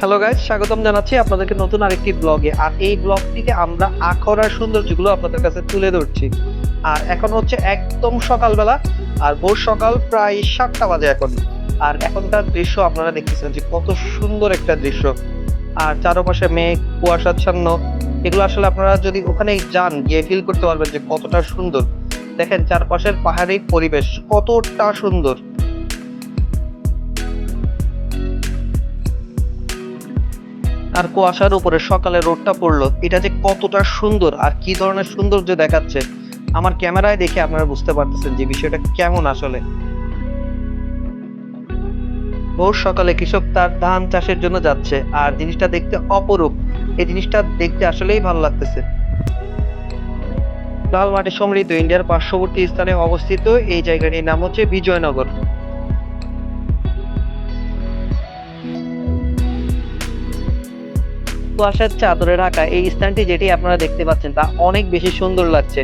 Hello guys, স্বাগতম জানাচ্ছি আপনাদেরকে নতুন আরেকটি ব্লগে। আর এই ব্লগটিতে আমরা আখাউড়ার সৌন্দর্যগুলো আপনাদের কাছে তুলে ধরছি। আর এখন হচ্ছে একদম সকালবেলা, আর ভোর সকাল প্রায় 7টা বাজে এখন। আর এখনকার দৃশ্য আপনারা দেখতেছেন যে কত সুন্দর একটা দৃশ্য। আর চারপাশে মেঘ, কুয়াশাচ্ছন্ন। এগুলো আসলে আপনারা যদি ওখানে যান, গিয়ে ফিল করতে পারবেন যে কতটা সুন্দর। দেখেন চারপাশের পাহাড়ি পরিবেশ কতটা সুন্দর। আর কুয়াশার উপরে সকালে রোদটা পড়লো, এটা যে কতটা সুন্দর আর কি ধরনের সৌন্দর্য দেখাচ্ছে, আমার ক্যামেরায় দেখে আপনারা বুঝতে পারতেছেন যে বিষয়টা কেমন আসলে। ভোর সকালে কৃষক তার ধান চাষের জন্য যাচ্ছে, আর জিনিসটা দেখতে অপরূপ। এই জিনিসটা দেখতে আসলেই ভালো লাগতেছে। লাল মাটি সমৃদ্ধ ইন্ডিয়ার পার্শ্ববর্তী স্থানে অবস্থিত এই জায়গাটির নাম হচ্ছে বিজয়নগর। কুয়াশার চাদরে ঢাকা এই স্থানটি যেটি আপনারা দেখতে পাচ্ছেন তা অনেক বেশি সুন্দর লাগছে।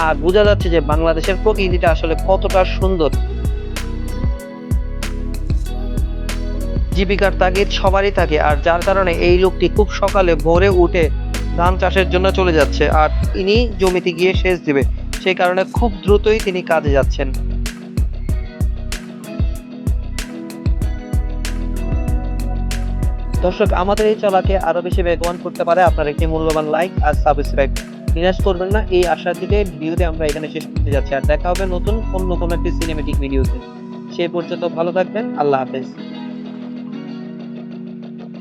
আর বোঝা যাচ্ছে যে বাংলাদেশের প্রকৃতিটা আসলে কতটা সুন্দর। জীবিকার তাগিদ সবারই থাকে, আর যার কারণে এই লোকটি খুব সকালে ভোরে উঠে ধান চাষের জন্য চলে যাচ্ছে, আর তিনি জমিতে গিয়ে সেচ দিবে। সেই কারণে খুব দ্রুতই তিনি কাজে যাচ্ছেন। দর্শক, আমাদের এই চলাকে আরো বেশি বেগবান করতে পারে আপনার একটি মূল্যবান লাইক আর সাবস্ক্রাইব। নিরাশ করবেন না, এই আশা থেকে ভিডিওতে আমরা এখানে শেষ করতে যাচ্ছি। আর দেখা হবে নতুন অন্য কোনো একটি সিনেমেটিক ভিডিওতে। সে পর্যন্ত ভালো থাকবেন। আল্লাহ হাফেজ।